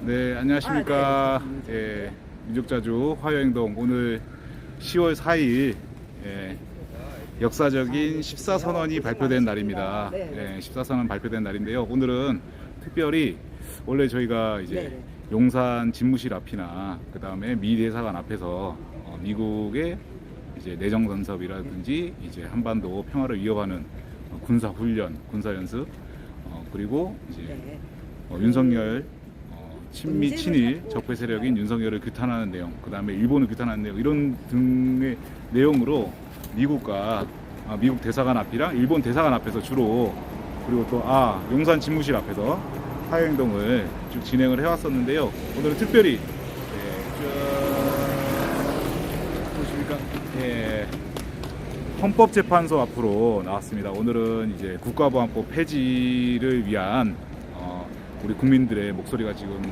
네, 안녕하십니까. 예, 민족자주 화요행동 오늘 10월 4일 역사적인 14선언이 발표된 날입니다. 예, 14선언 발표된 날인데요. 오늘은 특별히 원래 저희가 이제 용산 집무실 앞이나 그 다음에 미 대사관 앞에서 미국의 이제 내정 간섭이라든지 이제 한반도 평화를 위협하는 군사 훈련, 군사 연습, 그리고 이제 윤석열 친미 친일 적폐 세력인 윤석열을 규탄하는 내용, 그 다음에 일본을 규탄하는 내용, 이런 등의 내용으로 미국 대사관 앞이랑 일본 대사관 앞에서 주로, 그리고 또 용산 집무실 앞에서 화요행동을 쭉 진행을 해왔었는데요. 오늘은 특별히 보십니까? 헌법재판소 앞으로 나왔습니다. 오늘은 이제 국가보안법 폐지를 위한 우리 국민들의 목소리가 지금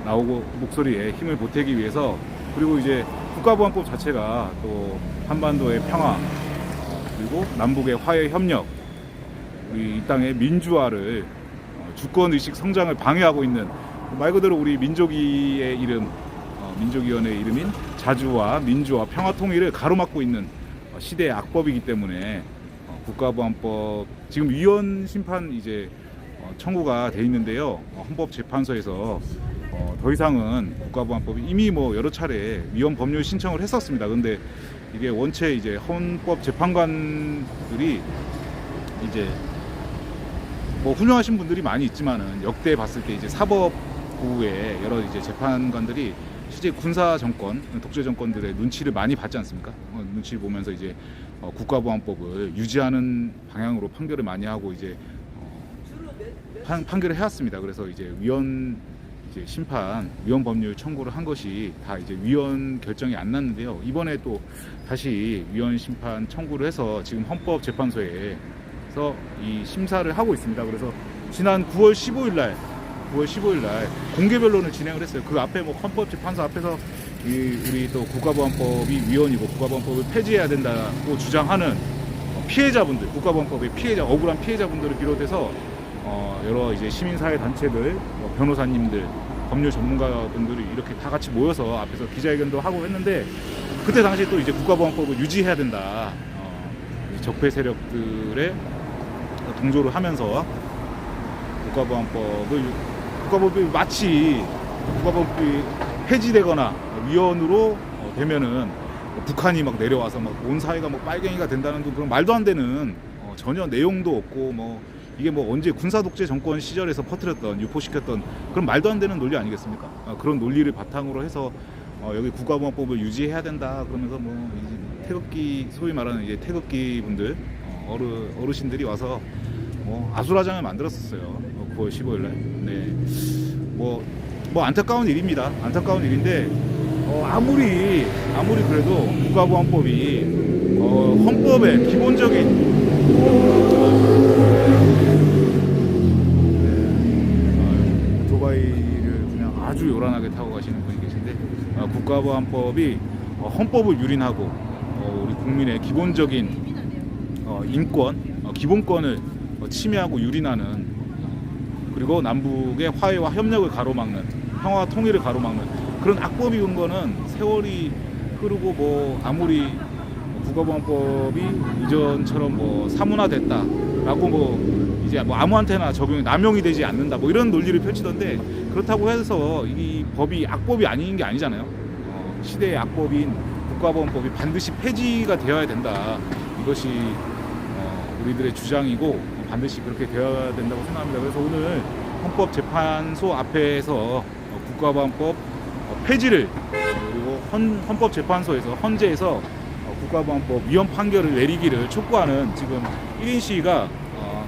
나오고, 목소리에 힘을 보태기 위해서, 그리고 이제 국가보안법 자체가 또 한반도의 평화, 그리고 남북의 화해 협력, 우리 이 땅의 민주화를, 주권의식 성장을 방해하고 있는, 말 그대로 우리 민족위의 이름, 민족위원회의 이름인 자주와 민주화, 평화 통일을 가로막고 있는 시대의 악법이기 때문에 국가보안법 지금 위헌 심판 이제 청구가 돼 있는데요. 헌법재판소에서 더 이상은 국가보안법이 이미 여러 차례 위헌 법률 신청을 했었습니다. 그런데 이게 원체 이제 헌법재판관들이 이제 훌륭하신 분들이 많이 있지만은, 역대 봤을 때 이제 사법부의 여러 이제 재판관들이 실제 군사 정권, 독재 정권들의 눈치를 많이 받지 않습니까? 눈치를 보면서 이제 국가보안법을 유지하는 방향으로 판결을 많이 하고 이제 판결을 해왔습니다. 그래서 이제 위헌 법률 청구를 한 것이 다 이제 위헌 결정이 안 났는데요. 이번에 또 다시 위헌 심판 청구를 해서 지금 헌법재판소에서 이 심사를 하고 있습니다. 그래서 지난 9월 15일 날 공개 변론을 진행을 했어요. 그 앞에 헌법재판소 앞에서 우리 또 국가보안법이 위헌이고 국가보안법을 폐지해야 된다고 주장하는 피해자분들, 국가보안법의 억울한 피해자분들을 비롯해서 여러 이제 시민사회 단체들, 변호사님들, 법률 전문가분들이 이렇게 다 같이 모여서 앞에서 기자회견도 하고 했는데, 그때 당시에 또 이제 국가보안법을 유지해야 된다, 적폐 세력들의 동조를 하면서 국가보안법이 마치 국가보안법이 폐지되거나 위헌으로 되면은 북한이 내려와서 온 사회가 빨갱이가 된다는 그런 말도 안 되는, 전혀 내용도 없고 이게 언제 군사 독재 정권 시절에서 퍼뜨렸던, 유포시켰던 그런 말도 안 되는 논리 아니겠습니까? 그런 논리를 바탕으로 해서 여기 국가보안법을 유지해야 된다 그러면서 태극기, 소위 말하는 이제 태극기 분들, 어르신들이 와서 아수라장을 만들었었어요. 9월 15일 날. 네. 안타까운 일입니다. 안타까운 일인데, 아무리 그래도 국가보안법이 헌법의 기본적인 오토바이를 그냥 아주 요란하게 타고 가시는 분이 계신데, 국가보안법이 헌법을 유린하고 우리 국민의 기본적인 인권, 기본권을 침해하고 유린하는, 그리고 남북의 화해와 협력을 가로막는, 평화와 통일을 가로막는 그런 악법이 온 거는 세월이 흐르고 아무리 국가보안법이 이전처럼 사문화됐다라고 이제 아무한테나 남용이 되지 않는다 이런 논리를 펼치던데, 그렇다고 해서 이 법이 악법이 아닌 게 아니잖아요. 시대의 악법인 국가보안법이 반드시 폐지가 되어야 된다, 이것이 우리들의 주장이고 반드시 그렇게 되어야 된다고 생각합니다. 그래서 오늘 헌법재판소 앞에서 국가보안법 폐지를, 그리고 헌법재판소에서 헌재에서 국가보안법 위헌 판결을 내리기를 촉구하는 지금 1인 시위가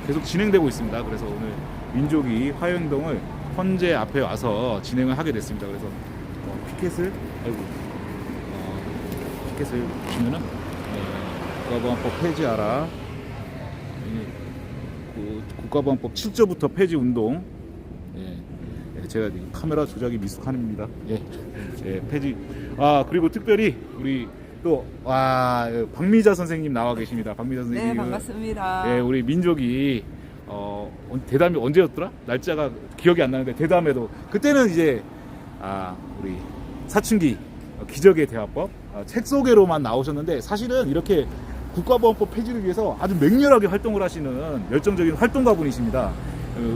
계속 진행되고 있습니다. 그래서 오늘 민족이 화요행동을 헌재 앞에 와서 진행을 하게 됐습니다. 그래서 피켓을 보시면은 국가보안법 폐지하라, 국가보안법 7조부터 폐지 운동, 제가 카메라 조작이 미숙합니다. 폐지. 그리고 특별히 우리 또 박미자 선생님 나와 계십니다. 박미자 선생님. 네, 반갑습니다. 우리 민족이 대담이 언제였더라? 날짜가 기억이 안 나는데 대담에도 그때는 이제 우리 사춘기 기적의 대화법 책 소개로만 나오셨는데 사실은 이렇게 국가보안법 폐지를 위해서 아주 맹렬하게 활동을 하시는 열정적인 활동가분이십니다.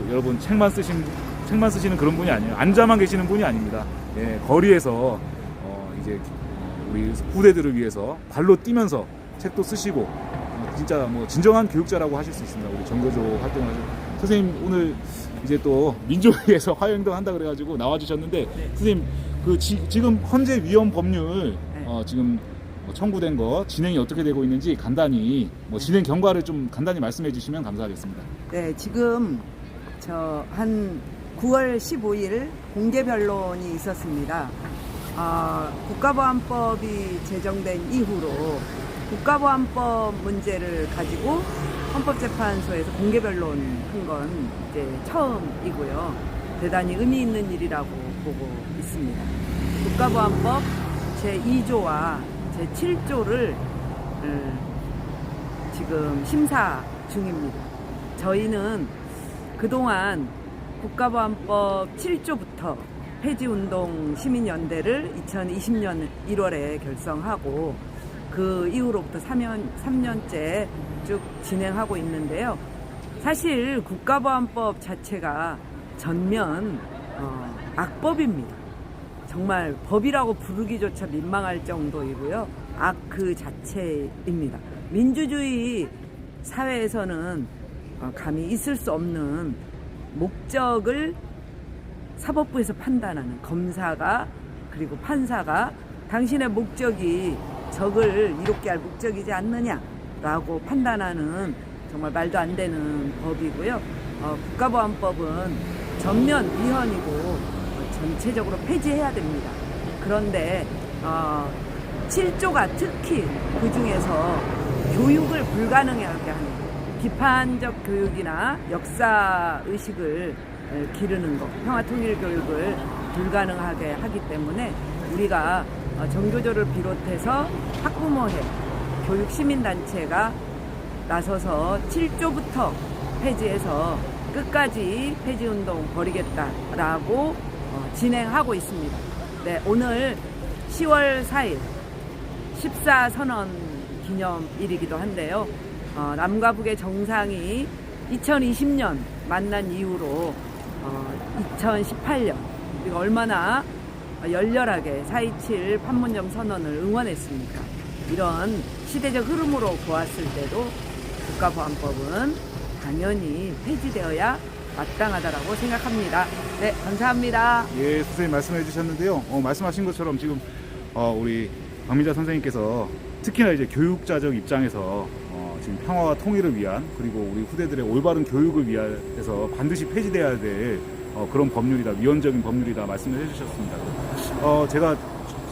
여러분 책만 쓰시는 그런 분이 아니에요. 앉아만 계시는 분이 아닙니다. 예, 거리에서 이제 우리 후대들을 위해서 발로 뛰면서 책도 쓰시고 진짜 뭐 진정한 교육자라고 하실 수 있습니다. 우리 정교조 활동을 하시고 선생님 오늘 이제 또 민족위에서 화해행동 한다 그래가지고 나와주셨는데 네. 선생님 지금 현재 위헌 법률 지금 청구된 거 진행이 어떻게 되고 있는지 간단히 진행 경과를 좀 간단히 말씀해 주시면 감사하겠습니다. 네, 지금 한 9월 15일 공개 변론이 있었습니다. 국가보안법이 제정된 이후로 국가보안법 문제를 가지고 헌법재판소에서 공개 변론 한 건 이제 처음이고요. 대단히 의미 있는 일이라고 보고 있습니다. 국가보안법 제2조와 제7조를 지금 심사 중입니다. 저희는 그동안 국가보안법 7조부터 폐지운동 시민연대를 2020년 1월에 결성하고 그 이후로부터 3년째 쭉 진행하고 있는데요. 사실 국가보안법 자체가 전면 악법입니다. 정말 법이라고 부르기조차 민망할 정도이고요. 악 그 자체입니다. 민주주의 사회에서는 감히 있을 수 없는 목적을 사법부에서 판단하는 검사가 그리고 판사가 당신의 목적이 적을 이롭게 할 목적이지 않느냐라고 판단하는 정말 말도 안 되는 법이고요. 국가보안법은 전면 위헌이고 전체적으로 폐지해야 됩니다. 그런데 7조가 특히 그 중에서 교육을 불가능하게 하는 비판적 교육이나 역사의식을 기르는 것, 평화통일교육을 불가능하게 하기 때문에 우리가 정교조를 비롯해서 학부모회, 교육시민단체가 나서서 7조부터 폐지해서 끝까지 폐지운동 벌이겠다라고 진행하고 있습니다. 네, 오늘 10월 4일 14선언 기념일이기도 한데요. 남과 북의 정상이 2020년 만난 이후로 2018년 우리가 얼마나 열렬하게 4.27 판문점 선언을 응원했습니까? 이런 시대적 흐름으로 보았을 때도 국가보안법은 당연히 폐지되어야 마땅하다라고 생각합니다. 네, 감사합니다. 예, 선생님 말씀해 주셨는데요. 말씀하신 것처럼 지금 우리 박민자 선생님께서 특히나 이제 교육자적 입장에서 지금 평화와 통일을 위한 그리고 우리 후대들의 올바른 교육을 위해서 반드시 폐지돼야 될 그런 법률이다, 위헌적인 법률이다 말씀을 해주셨습니다. 제가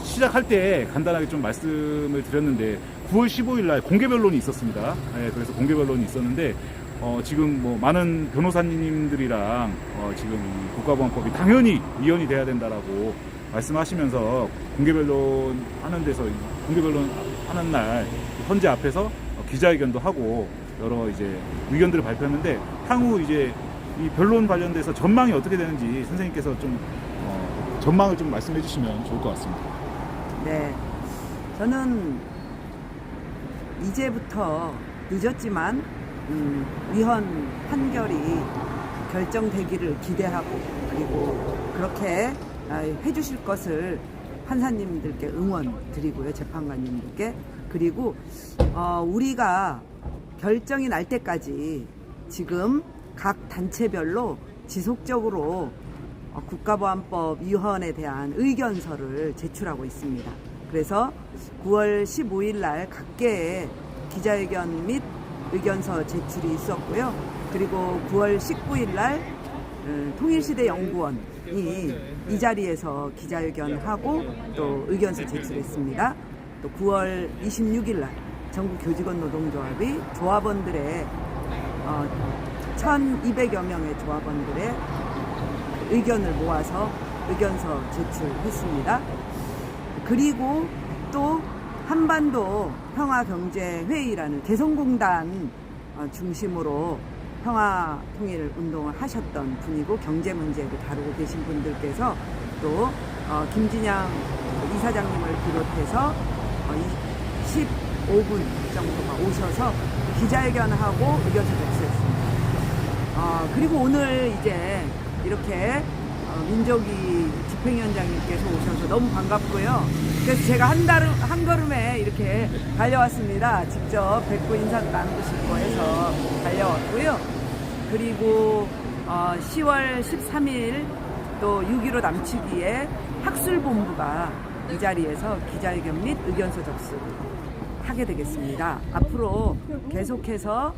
시작할 때 간단하게 좀 말씀을 드렸는데 9월 15일 날 공개 변론이 있었습니다. 예, 그래서 공개 변론이 있었는데 지금 많은 변호사님들이랑 지금 국가보안법이 당연히 위헌이 돼야 된다라고 말씀하시면서 공개 변론 하는 데서 공개 변론 하는 날 헌재 앞에서 기자회견도 하고 여러 이제 의견들을 발표했는데 향후 이제 이 변론 관련돼서 전망이 어떻게 되는지 선생님께서 좀 전망을 좀 말씀해 주시면 좋을 것 같습니다. 네, 저는 이제부터 늦었지만 위헌 판결이 결정되기를 기대하고 그리고 그렇게 해주실 것을 판사님들께 응원 드리고요, 재판관님들께. 그리고 우리가 결정이 날 때까지 지금 각 단체별로 지속적으로 국가보안법 위헌에 대한 의견서를 제출하고 있습니다. 그래서 9월 15일 날 각계의 기자회견 및 의견서 제출이 있었고요. 그리고 9월 19일 날 통일시대 연구원이 이 자리에서 기자회견하고 또 의견서 제출했습니다. 또 9월 26일 날 전국 교직원 노동조합이 조합원들의 1,200여 명의 조합원들의 의견을 모아서 의견서 제출했습니다. 그리고 또 한반도 평화경제회의라는 개성공단 중심으로 평화 통일 운동을 하셨던 분이고 경제 문제를 다루고 계신 분들께서 또 김진양 이사장님을 비롯해서 15분 정도가 오셔서 기자회견하고 의견서 접수했습니다. 그리고 오늘 이제 이렇게 민족이 집행위원장님께서 오셔서 너무 반갑고요. 그래서 제가 한 걸음에 이렇게 달려왔습니다. 직접 뵙고 인사도 나누고 싶고 해서 달려왔고요. 그리고 10월 13일 또 6.15 남치기에 학술본부가 이 자리에서 기자회견 및 의견서 접수를 하게 되겠습니다. 앞으로 계속해서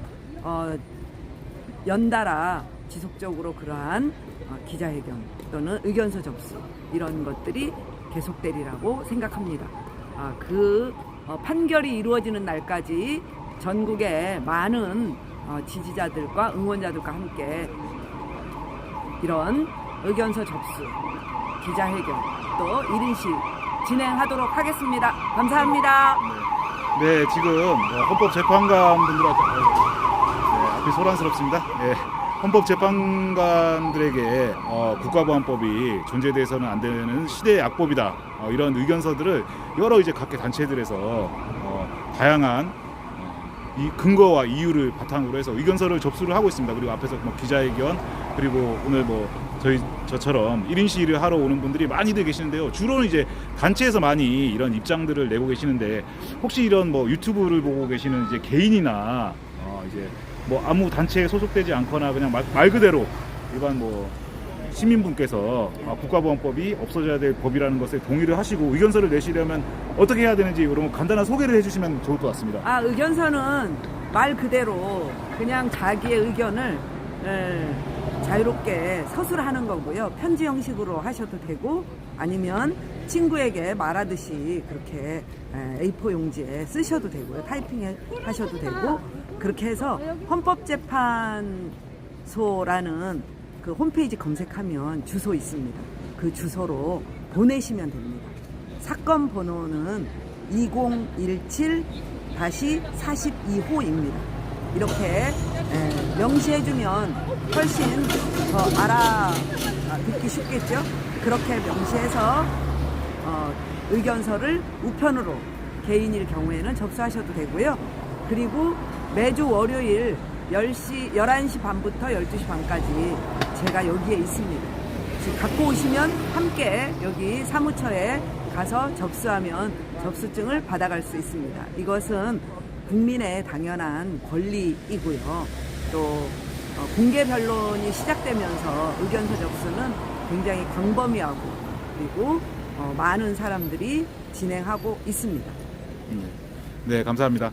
연달아 지속적으로 그러한 기자회견 또는 의견서 접수 이런 것들이 계속되리라고 생각합니다. 그 판결이 이루어지는 날까지 전국의 많은 지지자들과 응원자들과 함께 이런 의견서 접수, 기자회견 또 1인식 진행하도록 하겠습니다. 감사합니다. 네, 지금 헌법재판관분들한테 앞이 소란스럽습니다. 네, 헌법재판관들에게 국가보안법이 존재돼서는 안 되는 시대의 악법이다. 이런 의견서들을 여러 이제 각계 단체들에서 다양한 이 근거와 이유를 바탕으로 해서 의견서를 접수를 하고 있습니다. 그리고 앞에서 기자회견 그리고 오늘 저처럼 1인 시위를 하러 오는 분들이 많이들 계시는데요. 주로는 이제 단체에서 많이 이런 입장들을 내고 계시는데 혹시 이런 유튜브를 보고 계시는 이제 개인이나 이제 아무 단체에 소속되지 않거나 그냥 말 그대로 일반 시민분께서 국가보안법이 없어져야 될 법이라는 것에 동의를 하시고 의견서를 내시려면 어떻게 해야 되는지 그러면 간단한 소개를 해주시면 좋을 것 같습니다. 의견서는 말 그대로 그냥 자기의 의견을 자유롭게 서술하는 거고요. 편지 형식으로 하셔도 되고 아니면 친구에게 말하듯이 그렇게 A4 용지에 쓰셔도 되고요. 타이핑 하셔도 되고 그렇게 해서 헌법재판소라는 그 홈페이지 검색하면 주소 있습니다. 그 주소로 보내시면 됩니다. 사건 번호는 2017-42호입니다. 이렇게 명시해주면 훨씬 더 알아듣기 쉽겠죠? 그렇게 명시해서 의견서를 우편으로 개인일 경우에는 접수하셔도 되고요. 그리고 매주 월요일 11시 반부터 12시 반까지 제가 여기에 있습니다. 지금 갖고 오시면 함께 여기 사무처에 가서 접수하면 접수증을 받아갈 수 있습니다. 이것은 국민의 당연한 권리이고요. 또 공개 변론이 시작되면서 의견서 접수는 굉장히 광범위하고 그리고 많은 사람들이 진행하고 있습니다. 네, 감사합니다.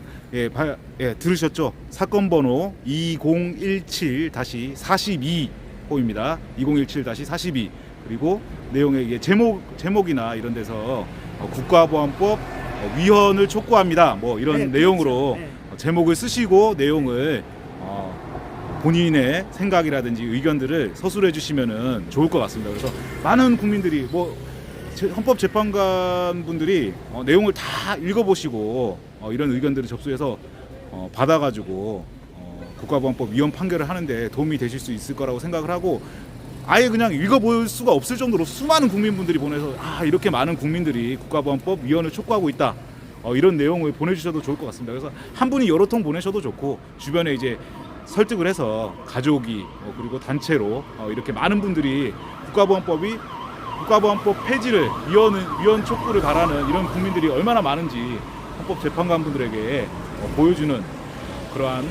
들으셨죠? 사건 번호 2017-42호입니다. 2017-42. 그리고 내용의 제목이나 이런 데서 국가보안법 위헌을 촉구합니다. 이런 네, 내용으로 그렇죠. 네. 제목을 쓰시고 내용을 본인의 생각이라든지 의견들을 서술해 주시면은 좋을 것 같습니다. 그래서 많은 국민들이 헌법재판관분들이 내용을 다 읽어보시고 이런 의견들을 접수해서 받아가지고 국가보안법 위헌 판결을 하는데 도움이 되실 수 있을 거라고 생각을 하고 아예 그냥 읽어볼 수가 없을 정도로 수많은 국민분들이 보내서 이렇게 많은 국민들이 국가보안법 위헌을 촉구하고 있다. 이런 내용을 보내주셔도 좋을 것 같습니다. 그래서 한 분이 여러 통 보내셔도 좋고 주변에 이제 설득을 해서 가족이 그리고 단체로 이렇게 많은 분들이 국가보안법 폐지를 위헌 촉구를 바라는 이런 국민들이 얼마나 많은지 헌법재판관분들에게 보여주는 그러한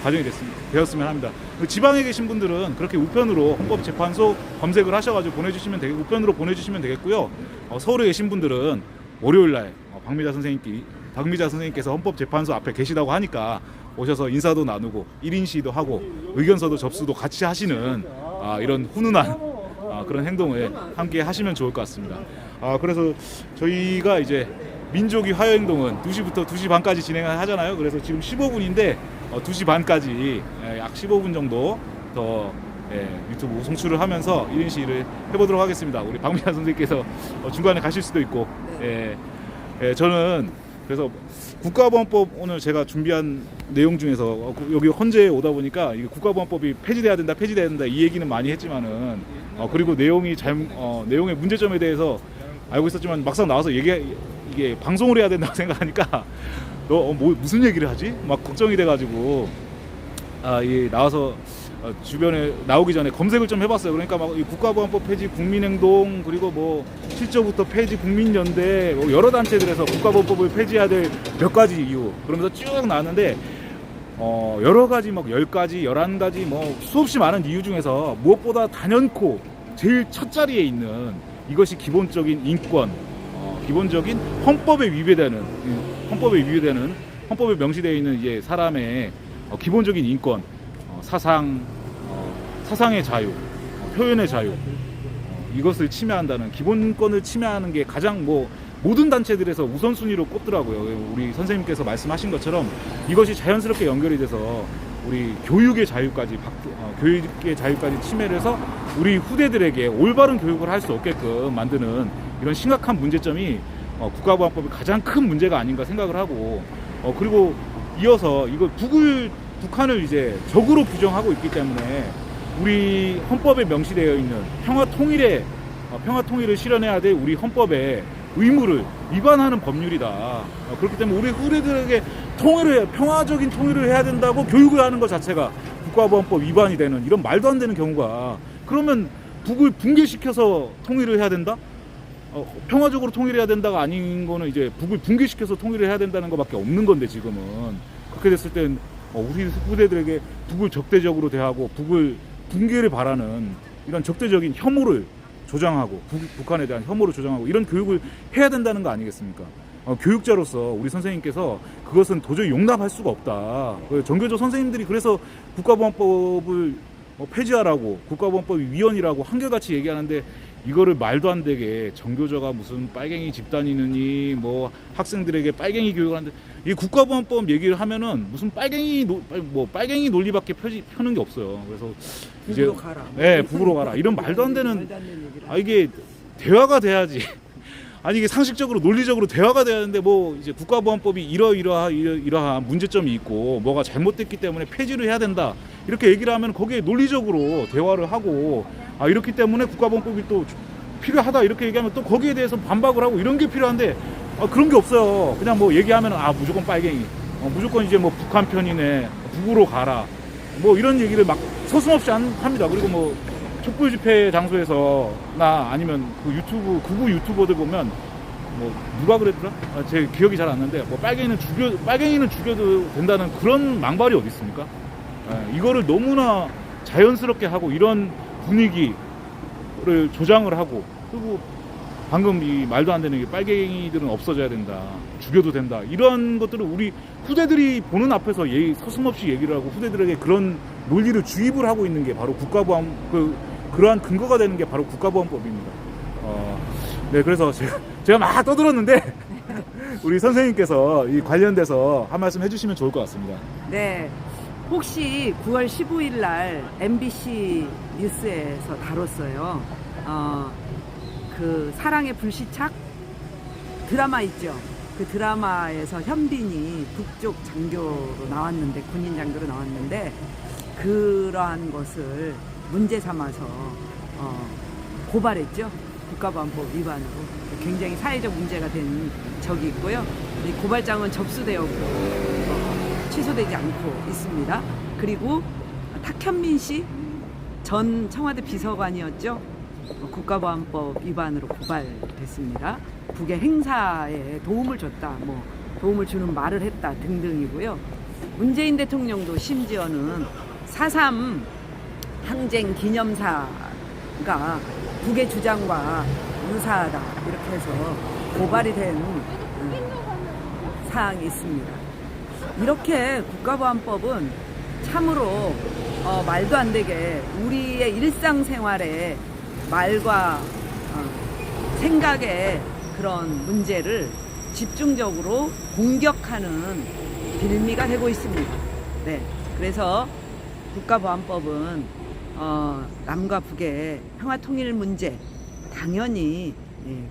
과정이 되었으면 합니다. 지방에 계신 분들은 그렇게 우편으로 헌법재판소 검색을 하셔가지고 우편으로 보내주시면 되겠고요. 서울에 계신 분들은 월요일날 박미자 선생님께서 헌법재판소 앞에 계시다고 하니까 오셔서 인사도 나누고 1인 시위도 하고 의견서도 접수도 같이 하시는 이런 훈훈한 그런 행동을 함께 하시면 좋을 것 같습니다. 그래서 저희가 이제 민족이 화요행동은 2시부터 2시 반까지 진행을 하잖아요. 그래서 지금 15분인데 2시 반까지 약 15분 정도 더 유튜브 송출을 하면서 1인 시위를 해보도록 하겠습니다. 우리 박미자 선생님께서 중간에 가실 수도 있고 저는 그래서 국가보안법 오늘 제가 준비한 내용 중에서 여기 헌재에 오다 보니까 이게 국가보안법이 폐지돼야 된다 이 얘기는 많이 했지만은 그리고 내용의 문제점에 대해서 알고 있었지만 막상 나와서 이게 방송을 해야 된다고 생각하니까 무슨 얘기를 하지? 막 걱정이 돼가지고 나와서 주변에 나오기 전에 검색을 좀 해봤어요. 그러니까 막 이 국가보안법 폐지, 국민행동, 그리고 뭐 7조부터 폐지, 국민연대, 뭐 여러 단체들에서 국가보안법을 폐지해야 될 몇 가지 이유 그러면서 쭉 나왔는데 여러 가지 막 10가지, 11가지 뭐 수없이 많은 이유 중에서 무엇보다 단연코 제일 첫 자리에 있는 이것이 기본적인 인권, 기본적인 헌법에 위배되는 헌법에 명시되어 있는 이제 사람의 기본적인 인권, 사상의 자유, 표현의 자유, 이것을 침해한다는 기본권을 침해하는 게 가장 모든 단체들에서 우선순위로 꼽더라고요. 우리 선생님께서 말씀하신 것처럼 이것이 자연스럽게 연결이 돼서 우리 교육의 자유까지 침해를 해서 우리 후대들에게 올바른 교육을 할 수 없게끔 만드는 이런 심각한 문제점이 국가보안법의 가장 큰 문제가 아닌가 생각을 하고 그리고 이어서 이걸 북한을 이제 적으로 규정하고 있기 때문에 우리 헌법에 명시되어 있는 평화 통일을 실현해야 될 우리 헌법의 의무를 위반하는 법률이다. 그렇기 때문에 우리 후대들에게 평화적인 통일을 해야 된다고 교육을 하는 것 자체가 국가보안법 위반이 되는 이런 말도 안 되는 경우가 그러면 북을 붕괴시켜서 통일을 해야 된다? 평화적으로 통일해야 된다가 아닌 거는 이제 북을 붕괴시켜서 통일을 해야 된다는 것밖에 없는 건데 지금은 그렇게 됐을 땐 우리 후대들에게 북을 적대적으로 대하고 북을 붕괴를 바라는 이런 적대적인 혐오를 조장하고 북한에 대한 혐오를 조장하고 이런 교육을 해야 된다는 거 아니겠습니까? 교육자로서 우리 선생님께서 그것은 도저히 용납할 수가 없다. 정교조 선생님들이 그래서 국가보안법을 폐지하라고 국가보안법 위헌이라고 한결같이 얘기하는데 이거를 말도 안 되게 정교조가 무슨 빨갱이 집단이느니 뭐 학생들에게 빨갱이 교육을 하는데 이 국가보안법 얘기를 하면은 무슨 빨갱이 논리밖에 펴는 게 없어요. 그래서 북으로 가라. 네, 북으로 가라. 이런 말도 안 되는 이게 대화가 돼야지. 아니 이게 상식적으로 논리적으로 대화가 돼야 하는데 이제 국가보안법이 이러한 문제점이 있고 뭐가 잘못됐기 때문에 폐지를 해야 된다 이렇게 얘기를 하면 거기에 논리적으로 대화를 하고 이렇기 때문에 국가보안법이 또 필요하다 이렇게 얘기하면 또 거기에 대해서 반박을 하고 이런 게 필요한데 그런 게 없어요. 그냥 얘기하면 무조건 빨갱이, 무조건 이제 북한 편이네, 북으로 가라 이런 얘기를 막 서슴없이 합니다. 그리고 촛불 집회 장소에서나 아니면 극우 유튜버들 보면 누가 그랬더라? 제 기억이 잘 안 나는데 빨갱이는 죽여도 된다는 그런 망발이 어디 있습니까? 이거를 너무나 자연스럽게 하고 이런 분위기를 조장을 하고 그리고 방금 이 말도 안 되는 게 빨갱이들은 없어져야 된다, 죽여도 된다 이런 것들을 우리 후대들이 보는 앞에서 서슴없이 얘기를 하고 후대들에게 그런 논리를 주입을 하고 있는 게 바로 그러한 근거가 되는 게 바로 국가보안법입니다. 네, 그래서 제가 막 떠들었는데 우리 선생님께서 이 관련돼서 한 말씀 해주시면 좋을 것 같습니다. 네, 혹시 9월 15일 날 MBC 뉴스에서 다뤘어요. 그 사랑의 불시착 드라마 있죠. 그 드라마에서 현빈이 북쪽 장교로 나왔는데 군인 장교로 나왔는데 그러한 것을 문제 삼아서 고발했죠. 국가보안법 위반으로 굉장히 사회적 문제가 된 적이 있고요. 이 고발장은 접수되었고 취소되지 않고 있습니다. 그리고 탁현민 씨 전 청와대 비서관이었죠. 국가보안법 위반으로 고발됐습니다. 북의 행사에 도움을 줬다, 도움을 주는 말을 했다 등등이고요. 문재인 대통령도 심지어는 4.3 항쟁 기념사가 북의 주장과 유사하다 이렇게 해서 고발이 된 사항이 있습니다. 이렇게 국가보안법은 참으로 말도 안 되게 우리의 일상생활에 말과 생각의 그런 문제를 집중적으로 공격하는 빌미가 되고 있습니다. 네, 그래서 국가보안법은 남과 북의 평화통일 문제 당연히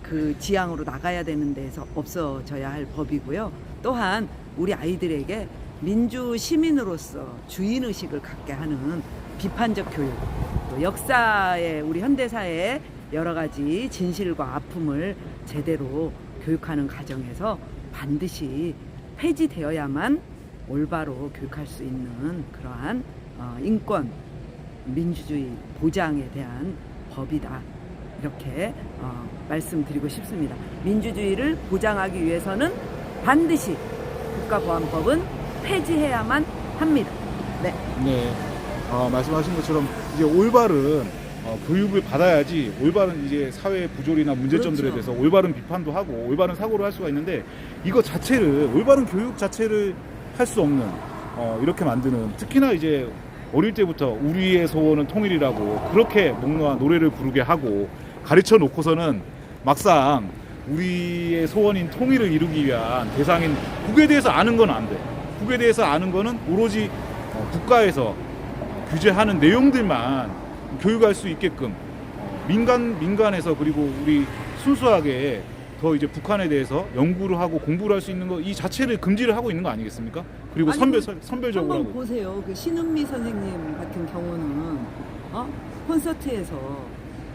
그 지향으로 나가야 되는 데에서 없어져야 할 법이고요. 또한 우리 아이들에게 민주 시민으로서 주인의식을 갖게 하는 비판적 교육, 또 역사의 우리 현대사의 여러 가지 진실과 아픔을 제대로 교육하는 과정에서 반드시 폐지되어야만 올바로 교육할 수 있는 그러한 인권, 민주주의 보장에 대한 법이다. 이렇게 말씀드리고 싶습니다. 민주주의를 보장하기 위해서는 반드시 국가보안법은 폐지해야만 합니다. 네. 네. 말씀하신 것처럼 이제 올바른 교육을 받아야지 올바른 이제 사회 부조리나 문제점들에 그렇죠. 대해서 올바른 비판도 하고 올바른 사고를 할 수가 있는데 이거 자체를 올바른 교육 자체를 할 수 없는 이렇게 만드는 특히나 이제 어릴 때부터 우리의 소원은 통일이라고 그렇게 목놓아 노래를 부르게 하고 가르쳐 놓고서는 막상 우리의 소원인 통일을 이루기 위한 대상인 국에 대해서 아는 건 안 돼. 국에 대해서 아는 거는 오로지 국가에서 규제하는 내용들만 교육할 수 있게끔 민간에서 그리고 우리 순수하게 더 이제 북한에 대해서 연구를 하고 공부를 할 수 있는 거 이 자체를 금지를 하고 있는 거 아니겠습니까? 그리고 아니, 선별적으로 한번 하고. 보세요. 그 신은미 선생님 같은 경우는 콘서트에서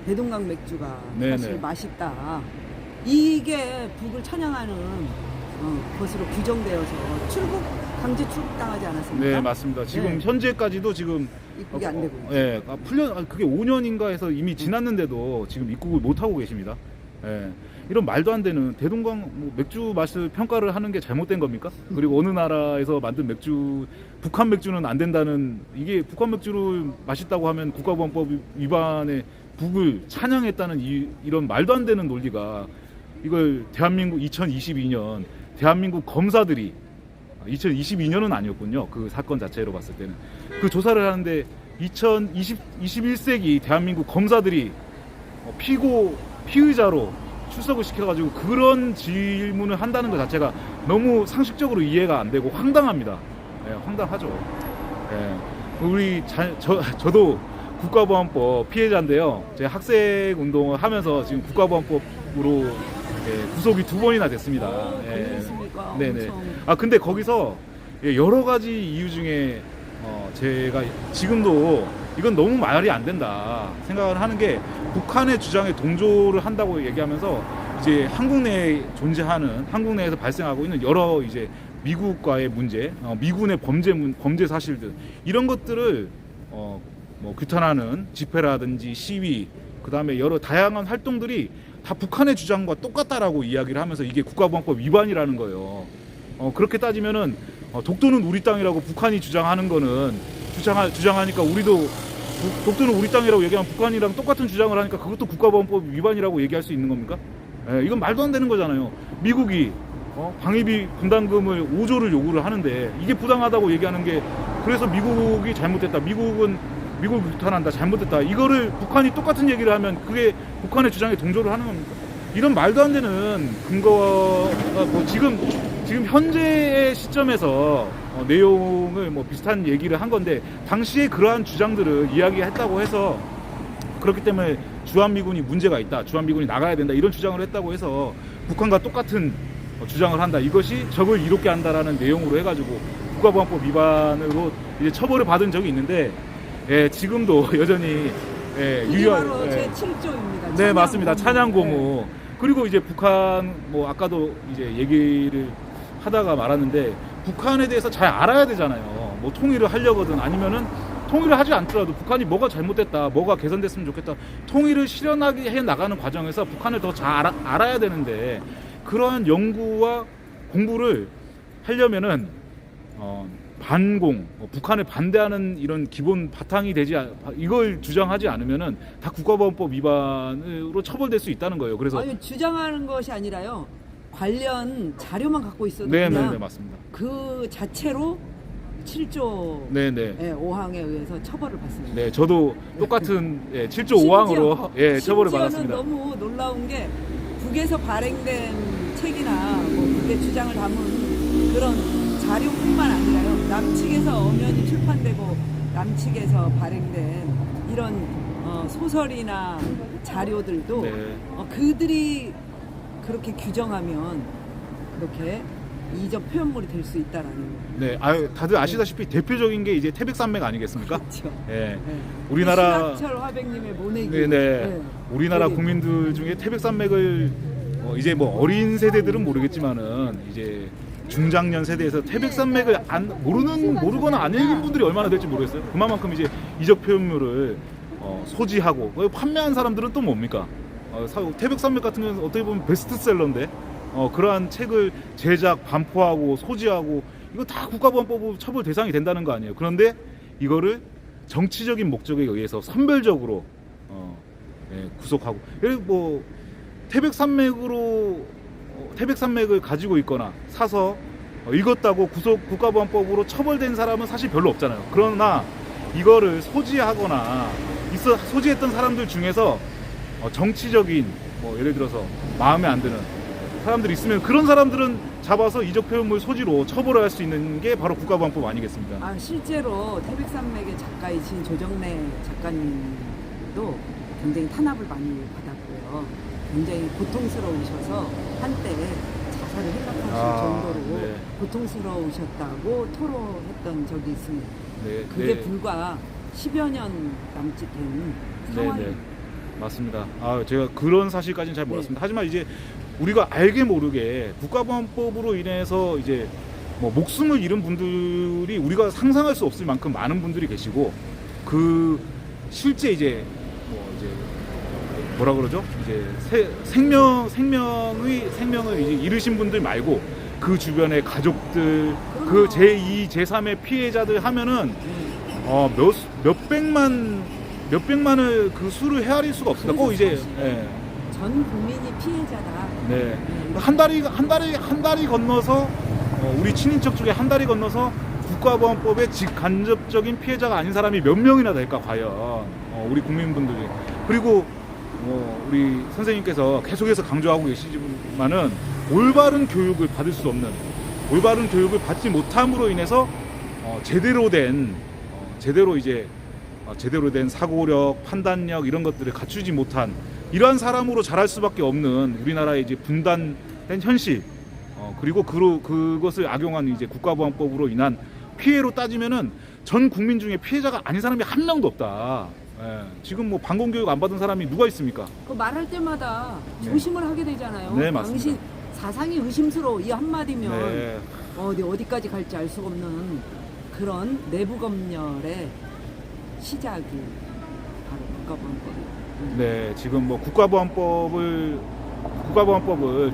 대동강 맥주가 네네. 사실 맛있다. 이게 북을 찬양하는 것으로 규정되어서 강제 출국당하지 않았습니까? 네, 맞습니다. 지금 네. 현재까지도 지금 입국이 안 되고 있죠. 예, 그게 5년인가 해서 이미 지났는데도 지금 입국을 못 하고 계십니다. 예. 이런 말도 안 되는 대동강 맥주 맛을 평가를 하는 게 잘못된 겁니까? 그리고 어느 나라에서 만든 맥주, 북한 맥주는 안 된다는 이게 북한 맥주를 맛있다고 하면 국가보안법 위반에 북을 찬양했다는 이런 말도 안 되는 논리가 이걸 대한민국 2022년 대한민국 검사들이 2022년은 아니었군요. 그 사건 자체로 봤을 때는 그 조사를 하는데 21세기 대한민국 검사들이 피의자로 출석을 시켜가지고 그런 질문을 한다는 것 자체가 너무 상식적으로 이해가 안 되고 황당합니다. 예, 황당하죠. 예, 저도 국가보안법 피해자인데요. 제가 학생 운동을 하면서 지금 국가보안법으로 구속이 2번이나 됐습니다. 그렇습니까? 네네. 근데 거기서 여러 가지 이유 중에 제가 지금도 이건 너무 말이 안 된다 생각을 하는 게 북한의 주장에 동조를 한다고 얘기하면서 이제 한국 내에 존재하는 한국 내에서 발생하고 있는 여러 이제 미국과의 문제, 미군의 범죄 사실들 이런 것들을 규탄하는 집회라든지 시위, 그 다음에 여러 다양한 활동들이 다 북한의 주장과 똑같다라고 이야기를 하면서 이게 국가보안법 위반이라는 거예요. 그렇게 따지면은 독도는 우리 땅이라고 북한이 주장하는 거는 주장하니까 우리도 독도는 우리 땅이라고 얘기하면 북한이랑 똑같은 주장을 하니까 그것도 국가보안법 위반이라고 얘기할 수 있는 겁니까? 이건 말도 안 되는 거잖아요. 미국이 방위비 분담금을 5조를 요구를 하는데 이게 부당하다고 얘기하는 게 그래서 미국이 잘못됐다. 미국을 규탄한다. 잘못됐다. 이거를 북한이 똑같은 얘기를 하면 그게 북한의 주장에 동조를 하는 겁니까? 이런 말도 안 되는 근거가 지금 현재의 시점에서 내용을 비슷한 얘기를 한 건데 당시에 그러한 주장들을 이야기했다고 해서 그렇기 때문에 주한미군이 문제가 있다. 주한미군이 나가야 된다. 이런 주장을 했다고 해서 북한과 똑같은 주장을 한다. 이것이 적을 이롭게 한다라는 내용으로 해가지고 국가보안법 위반으로 이제 처벌을 받은 적이 있는데 지금도 여전히 유효한 바로 제 7조입니다. 네, 맞습니다. 찬양고무. 그리고 이제 북한 아까도 이제 얘기를 하다가 말았는데 북한에 대해서 잘 알아야 되잖아요. 통일을 하려거든 아니면은 통일을 하지 않더라도 북한이 뭐가 잘못됐다, 뭐가 개선됐으면 좋겠다. 통일을 실현하게 해 나가는 과정에서 북한을 더 잘 알아야 되는데 그러한 연구와 공부를 하려면은 반공, 북한을 반대하는 이런 기본 바탕이 이걸 주장하지 않으면은 다 국가보안법 위반으로 처벌될 수 있다는 거예요. 그래서 아니 주장하는 것이 아니라요. 관련 자료만 갖고 있어도 네, 그냥 맞습니다. 그 자체로 7조 네네. 5항에 의해서 처벌을 받습니다. 네, 저도 똑같은 7조 5항으로 처벌을 받았습니다. 너무 놀라운 게 북에서 발행된 책이나 북의 주장을 담은 그런 자료뿐만 아니라요. 남측에서 엄연히 출판되고 남측에서 발행된 이런 소설이나 자료들도 네. 그들이 그렇게 규정하면 그렇게 이적 표현물이 될 수 있다라는 네, 다들 아시다시피 대표적인 게 이제 태백산맥 아니겠습니까? 거죠. 예. 네. 우리나라 신학철 화백님의 모내기. 네네. 우리나라 네. 국민들 중에 태백산맥을 이제 뭐 어린 세대들은 모르겠지만은 이제 중장년 세대에서 태백산맥을 모르거나 안 읽은 분들이 얼마나 될지 모르겠어요. 그만큼 이제 이적 표현물을 소지하고 판매한 사람들은 또 뭡니까? 태백산맥 같은 경우는 어떻게 보면 베스트셀러인데 그러한 책을 제작, 반포하고 소지하고 이거 다 국가보안법 처벌 대상이 된다는 거 아니에요. 그런데 이거를 정치적인 목적에 의해서 선별적으로 구속하고, 그리고 뭐 태백산맥을 가지고 있거나 사서 읽었다고 국가보안법으로 처벌된 사람은 사실 별로 없잖아요. 그러나 이거를 소지하거나 소지했던 사람들 중에서 정치적인 뭐 예를 들어서 마음에 안 드는 사람들이 있으면 그런 사람들은 잡아서 이적 표현물 소지로 처벌을 할 수 있는 게 바로 국가보안법 아니겠습니까? 실제로 태백산맥의 작가이신 조정래 작가님도 굉장히 탄압을 많이 받았고요. 굉장히 고통스러우셔서 한때 자살을 생각하실 정도로 네. 고통스러우셨다고 토로했던 적이 있습니다. 네, 그게 네. 불과 10여 년 남짓 된 네, 상황입니다. 네. 맞습니다. 제가 그런 사실까지는 잘 몰랐습니다. 네. 하지만 이제 우리가 알게 모르게 국가보안법으로 인해서 이제 뭐 목숨을 잃은 분들이 우리가 상상할 수 없을 만큼 많은 분들이 계시고, 그 실제 이제 뭐라 그러죠? 이제 생명을 이제 잃으신 분들 말고 그 주변의 가족들, 그 제2, 제3의 피해자들 하면은 몇백만을 그 수를 헤아릴 수가 없습니다. 꼭 이제 전 국민이 피해자다. 네. 한 다리 건너서 우리 친인척 중에 한 다리 건너서 국가보안법의 직간접적인 피해자가 아닌 사람이 몇 명이나 될까 과연 우리 국민분들이. 그리고 우리 선생님께서 계속해서 강조하고 계시지만은 올바른 교육을 받을 수 없는, 올바른 교육을 받지 못함으로 인해서 제대로 된 사고력, 판단력 이런 것들을 갖추지 못한 이러한 사람으로 자랄 수밖에 없는 우리나라의 이제 분단된 현실, 그리고 그것을 악용한 이제 국가보안법으로 인한 피해로 따지면은 전 국민 중에 피해자가 아닌 사람이 한 명도 없다. 지금 뭐 방공교육 안 받은 사람이 누가 있습니까? 그 말할 때마다 네. 조심을 하게 되잖아요. 네, 맞습니다. 당신 사상이 의심스러워 이 한마디면 네. 어디까지 갈지 알 수가 없는 그런 내부 검열의 시작이 바로 국가보안법이에요. 네, 지금 뭐 국가보안법을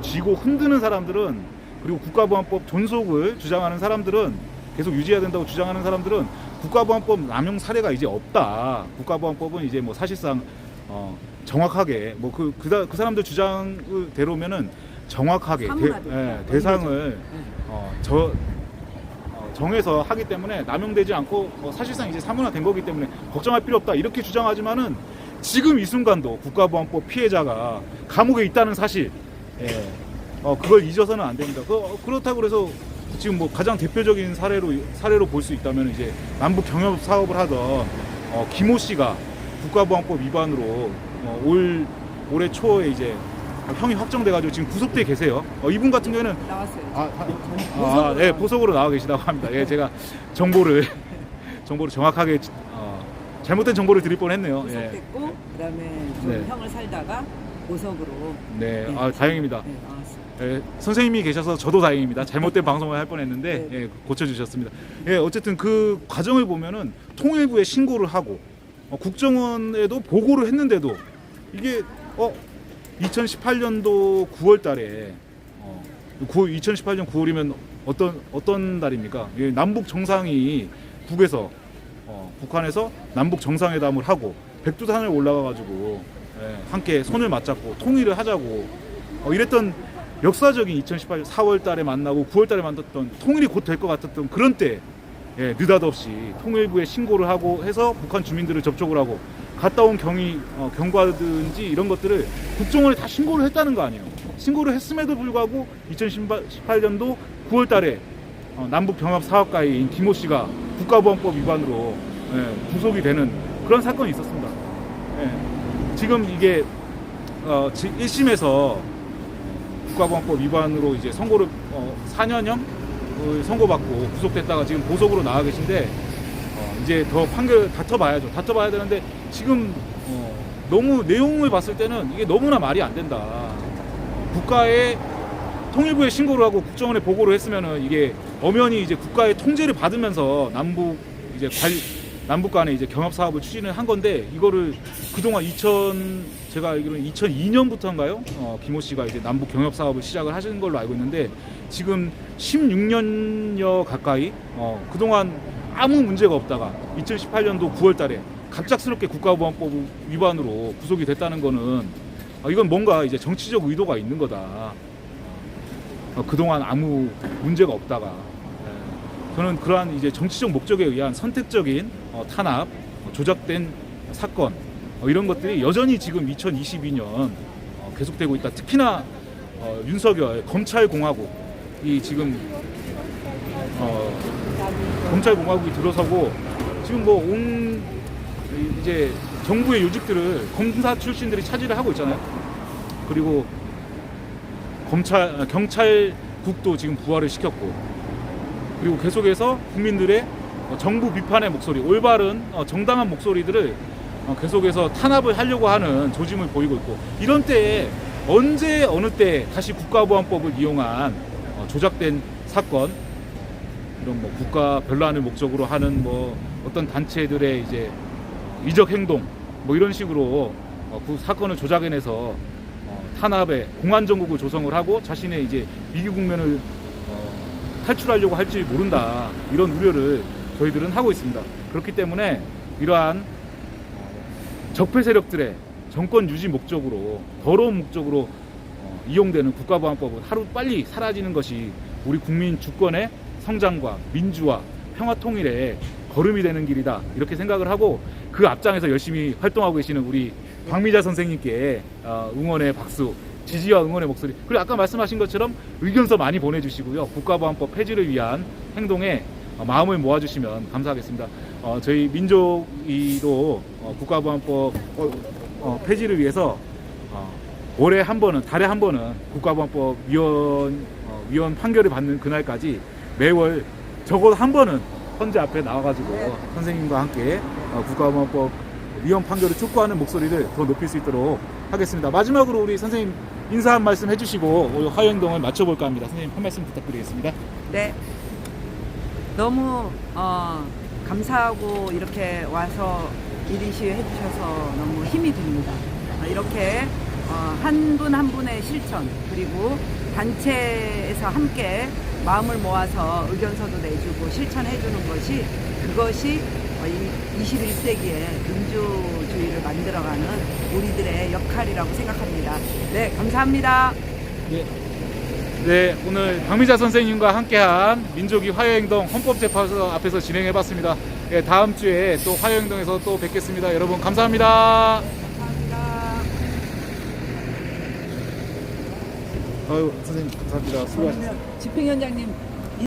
쥐고 흔드는 사람들은, 그리고 국가보안법 존속을 주장하는 사람들은, 계속 유지해야 된다고 주장하는 사람들은 국가보안법 남용 사례가 이제 없다. 국가보안법은 이제 뭐 사실상 정확하게 뭐 그 사람들 주장대로면은 정확하게 대상을 정해서 하기 때문에 남용되지 않고 사실상 이제 사문화된 거기 때문에 걱정할 필요 없다 이렇게 주장하지만은 지금 이 순간도 국가보안법 피해자가 감옥에 있다는 사실, 그걸 잊어서는 안 됩니다. 그렇다고 그래서 지금 뭐 가장 대표적인 사례로 볼 수 있다면 이제 남북 경협 사업을 하던 김호 씨가 국가보안법 위반으로 올해 초에 이제 형이 확정돼가지고 지금 구속돼 계세요. 이분 같은 경우에는 나왔어요. 네, 보석으로 나와 계시다고 합니다. 제가 정보를 정확하게 잘못된 정보를 드릴 뻔했네요. 구속됐고 그다음에 좀 형을 살다가 보석으로. 네, 다행입니다. 네, 나왔어요. 선생님이 계셔서 저도 다행입니다. 잘못된 방송을 할 뻔했는데 고쳐주셨습니다. 어쨌든 그 과정을 보면은 통일부에 신고를 하고 국정원에도 보고를 했는데도 이게 2018년도 9월달에 2018년 9월이면 어떤 달입니까? 남북 정상이 북한에서 남북 정상회담을 하고 백두산을 올라가가지고 함께 손을 맞잡고 통일을 하자고 이랬던 역사적인 2018년 4월달에 만나고 9월달에 만났던, 통일이 곧 될 것 같았던 그런 때 느닷없이 통일부에 신고를 하고 해서 북한 주민들을 접촉을 하고 갔다 온 경과든지 이런 것들을 국정원에 다 신고를 했다는 거 아니에요. 신고를 했음에도 불구하고 2018년도 9월달에 남북 경합 사업가인 김호 씨가 국가보안법 위반으로 구속이 되는 그런 사건이 있었습니다. 예. 지금 이게 1심에서 국가보안법 위반으로 이제 선고를 4년형 선고받고 구속됐다가 지금 보석으로 나와 계신데 이제 더 판결 다퉈봐야죠. 다퉈봐야 되는데 지금 너무 내용을 봤을 때는 이게 너무나 말이 안 된다. 국가의 통일부에 신고를 하고 국정원에 보고를 했으면은 이게 엄연히 이제 국가의 통제를 받으면서 남북 간에 이제 경협 사업을 추진을 한 건데 이거를 그동안 제가 알기로는 2002년부터인가요? 김호 씨가 이제 남북 경협 사업을 시작을 하신 걸로 알고 있는데 지금 16년여 가까이 그동안 아무 문제가 없다가 2018년도 9월달에 갑작스럽게 국가보안법 위반으로 구속이 됐다는 거는 이건 뭔가 이제 정치적 의도가 있는 거다. 그동안 아무 문제가 없다가 저는 그러한 이제 정치적 목적에 의한 선택적인 탄압, 조작된 사건 이런 것들이 여전히 지금 2022년 계속되고 있다. 특히나 윤석열 검찰공화국이 지금 검찰공화국이 들어서고 지금 뭐 온 이제 정부의 요직들을 검사 출신들이 차지를 하고 있잖아요. 그리고 경찰국도 지금 부활을 시켰고 그리고 계속해서 국민들의 정부 비판의 목소리, 올바른 정당한 목소리들을 계속해서 탄압을 하려고 하는 조짐을 보이고 있고 이런 때에 언제 어느 때 다시 국가보안법을 이용한 조작된 사건 이런 뭐 국가 변란을 목적으로 하는 뭐 어떤 단체들의 이제 이적 행동 뭐 이런 식으로 그 사건을 조작해내서 탄압에 공안 정국을 조성을 하고 자신의 이제 위기 국면을 탈출하려고 할지 모른다 이런 우려를 저희들은 하고 있습니다. 그렇기 때문에 이러한 적폐 세력들의 정권 유지 목적으로 더러운 목적으로 이용되는 국가보안법은 하루 빨리 사라지는 것이 우리 국민 주권의 성장과 민주화, 평화 통일의 걸음이 되는 길이다 이렇게 생각을 하고 그 앞장에서 열심히 활동하고 계시는 우리 박미자 선생님께 응원의 박수, 지지와 응원의 목소리 그리고 아까 말씀하신 것처럼 의견서 많이 보내주시고요. 국가보안법 폐지를 위한 행동에 마음을 모아주시면 감사하겠습니다. 저희 민족이도 국가보안법 폐지를 위해서 올해 한 번은 달에 한 번은 국가보안법 위원 판결을 받는 그날까지 매월 적어도 한 번은 헌재 앞에 나와가지고 선생님과 함께 국가보안법 위헌 판결을 촉구하는 목소리를 더 높일 수 있도록 하겠습니다. 마지막으로 우리 선생님 인사 한 말씀 해주시고 화요행동을 마쳐볼까 합니다. 선생님 한 말씀 부탁드리겠습니다. 네. 너무 감사하고 이렇게 와서 1인 시위 해주셔서 너무 힘이 됩니다. 이렇게 한 분 한 분의 실천 그리고 단체에서 함께 마음을 모아서 의견서도 내주고 실천해주는 그것이 21세기의 민주주의를 만들어가는 우리들의 역할이라고 생각합니다. 네, 감사합니다. 네, 오늘 박미자 선생님과 함께한 민족이 화요행동 헌법재판소 앞에서 진행해봤습니다. 네, 다음 주에 또 화요행동에서 또 뵙겠습니다. 여러분 감사합니다. 감사합니다. 선생님 감사합니다. 수고하셨습니다. 집행위원장님